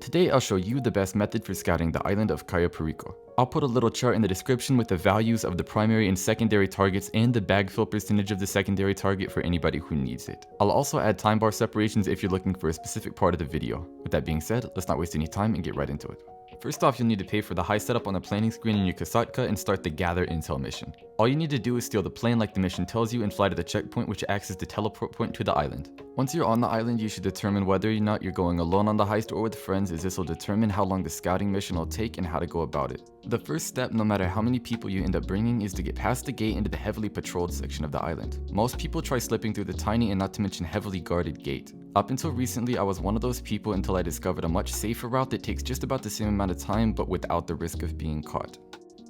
Today I'll show you the best method for scouting the island of Cayo Perico. I'll put a little chart in the description with the values of the primary and secondary targets and the bag fill percentage of the secondary target for anybody who needs it. I'll also add time bar separations if you're looking for a specific part of the video. With that being said, let's not waste any time and get right into it. First off, you'll need to pay for the Heist setup on the planning screen in your Kasatka and start the Gather Intel mission. All you need to do is steal the plane like the mission tells you and fly to the checkpoint, which acts as the teleport point to the island. Once you're on the island, you should determine whether or not you're going alone on the heist or with friends, as this will determine how long the scouting mission will take and how to go about it. The first step, no matter how many people you end up bringing, is to get past the gate into the heavily patrolled section of the island. Most people try slipping through the tiny and not to mention heavily guarded gate. Up until recently, I was one of those people until I discovered a much safer route that takes just about the same amount of time but without the risk of being caught.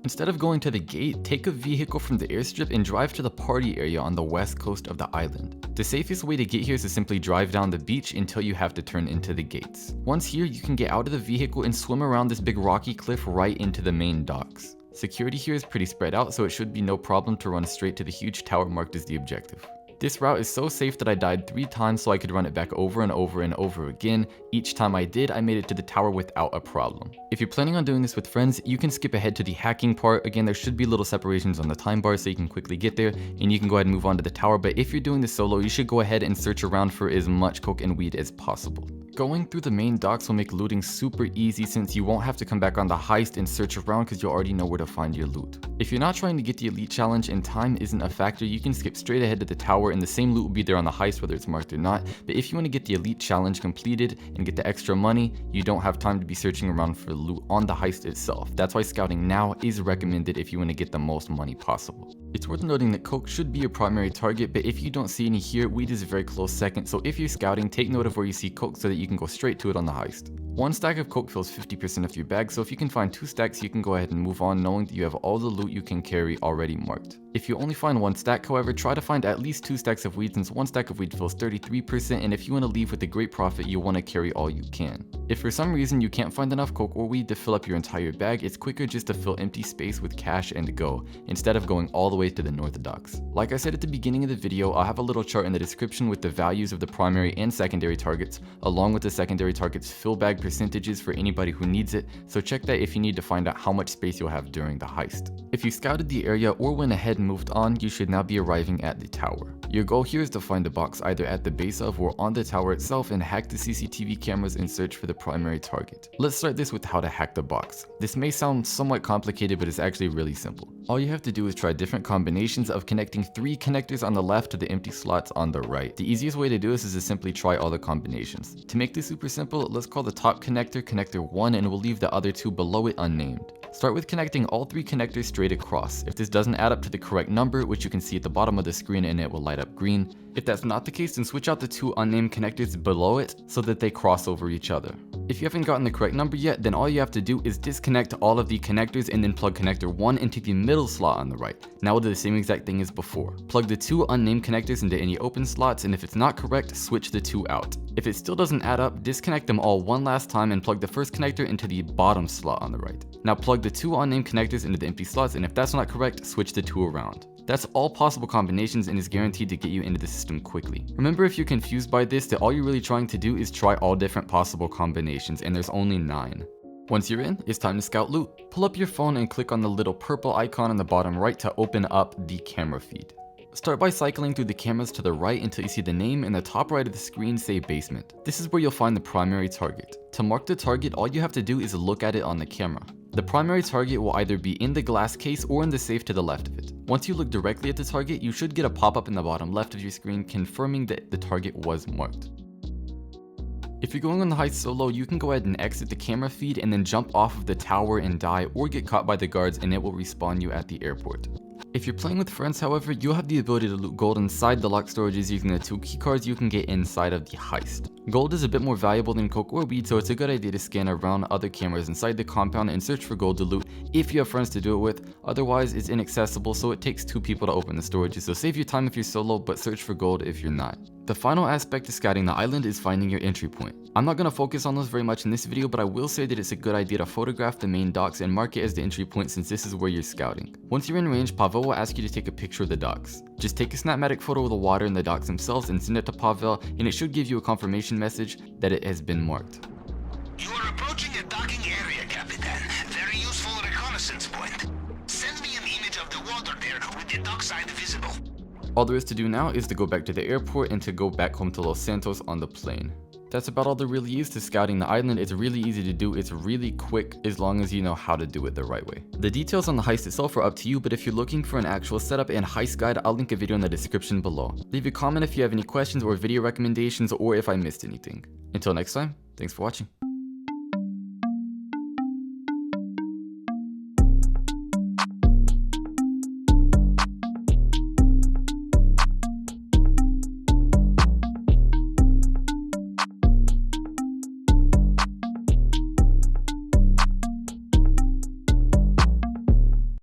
Instead of going to the gate, take a vehicle from the airstrip and drive to the party area on the west coast of the island. The safest way to get here is to simply drive down the beach until you have to turn into the gates. Once here, you can get out of the vehicle and swim around this big rocky cliff right into the main docks. Security here is pretty spread out, so it should be no problem to run straight to the huge tower marked as the objective. This route is so safe that I died 3 times so I could run it back over and over and over again. Each time I did, I made it to the tower without a problem. If you're planning on doing this with friends, you can skip ahead to the hacking part. Again, there should be little separations on the time bar so you can quickly get there, and you can go ahead and move on to the tower. But if you're doing this solo, you should go ahead and search around for as much coke and weed as possible. Going through the main docks will make looting super easy since you won't have to come back on the heist and search around because you already know where to find your loot. If you're not trying to get the elite challenge and time isn't a factor, you can skip straight ahead to the tower and the same loot will be there on the heist whether it's marked or not. But if you want to get the elite challenge completed and get the extra money, you don't have time to be searching around for loot on the heist itself. That's why scouting now is recommended if you want to get the most money possible. It's worth noting that coke should be your primary target, but if you don't see any here, weed is a very close second, so if you're scouting, take note of where you see coke so that you can go straight to it on the heist. 1 stack of coke fills 50% of your bag, so if you can find 2 stacks, you can go ahead and move on knowing that you have all the loot you can carry already marked. If you only find 1 stack, however, try to find at least 2 stacks of weed since 1 stack of weed fills 33%, and if you want to leave with a great profit, you want to carry all you can. If for some reason you can't find enough coke or weed to fill up your entire bag, it's quicker just to fill empty space with cash and go, instead of going all the way to the north docks. Like I said at the beginning of the video, I'll have a little chart in the description with the values of the primary and secondary targets, along with the secondary targets fill bag percentages for anybody who needs it, so check that if you need to find out how much space you'll have during the heist. If you scouted the area or went ahead and moved on, you should now be arriving at the tower. Your goal here is to find a box either at the base of or on the tower itself and hack the CCTV cameras and search for the primary target. Let's start this with how to hack the box. This may sound somewhat complicated, but it's actually really simple. All you have to do is try different combinations of connecting 3 connectors on the left to the empty slots on the right. The easiest way to do this is to simply try all the combinations. To make this super simple, let's call the top connector connector 1 and we'll leave the other 2 below it unnamed. Start with connecting all 3 connectors straight across. If this doesn't add up to the correct number, which you can see at the bottom of the screen and it will light up green. If that's not the case, then switch out the 2 unnamed connectors below it so that they cross over each other. If you haven't gotten the correct number yet, then all you have to do is disconnect all of the connectors and then plug connector 1 into the middle slot on the right. Now we'll do the same exact thing as before. Plug the 2 unnamed connectors into any open slots, and if it's not correct, switch the 2 out. If it still doesn't add up, disconnect them all one last time and plug the first connector into the bottom slot on the right. Now plug the 2 unnamed connectors into the empty slots, and if that's not correct, switch the 2 around. That's all possible combinations and is guaranteed to get you into the system quickly. Remember, if you're confused by this, that all you're really trying to do is try all different possible combinations, and there's only 9. Once you're in, it's time to scout loot. Pull up your phone and click on the little purple icon on the bottom right to open up the camera feed. Start by cycling through the cameras to the right until you see the name in the top right of the screen say basement. This is where you'll find the primary target. To mark the target, all you have to do is look at it on the camera. The primary target will either be in the glass case or in the safe to the left of it. Once you look directly at the target, you should get a pop-up in the bottom left of your screen confirming that the target was marked. If you're going on the heist solo, you can go ahead and exit the camera feed and then jump off of the tower and die, or get caught by the guards and it will respawn you at the airport. If you're playing with friends, however, you'll have the ability to loot gold inside the locked storages using the 2 keycards you can get inside of the heist. Gold is a bit more valuable than coke or weed, so it's a good idea to scan around other cameras inside the compound and search for gold to loot if you have friends to do it with. Otherwise, it's inaccessible, so it takes 2 people to open the storages, so save your time if you're solo, but search for gold if you're not. The final aspect to scouting the island is finding your entry point. I'm not going to focus on those very much in this video, but I will say that it's a good idea to photograph the main docks and mark it as the entry point since this is where you're scouting. Once you're in range, Pavel will ask you to take a picture of the docks. Just take a snapmatic photo of the water and the docks themselves and send it to Pavel, and it should give you a confirmation message that it has been marked. You are Approaching a docking area, Capitan. Very useful reconnaissance point. Send me an image of the water there with the dockside visible. All there is to do now is to go back to the airport and to go back home to Los Santos on the plane. That's about all there really is to scouting the island. It's really easy to do, it's really quick as long as you know how to do it the right way. The details on the heist itself are up to you, but if you're looking for an actual setup and heist guide, I'll link a video in the description below. Leave a comment if you have any questions or video recommendations or if I missed anything. Until next time, thanks for watching.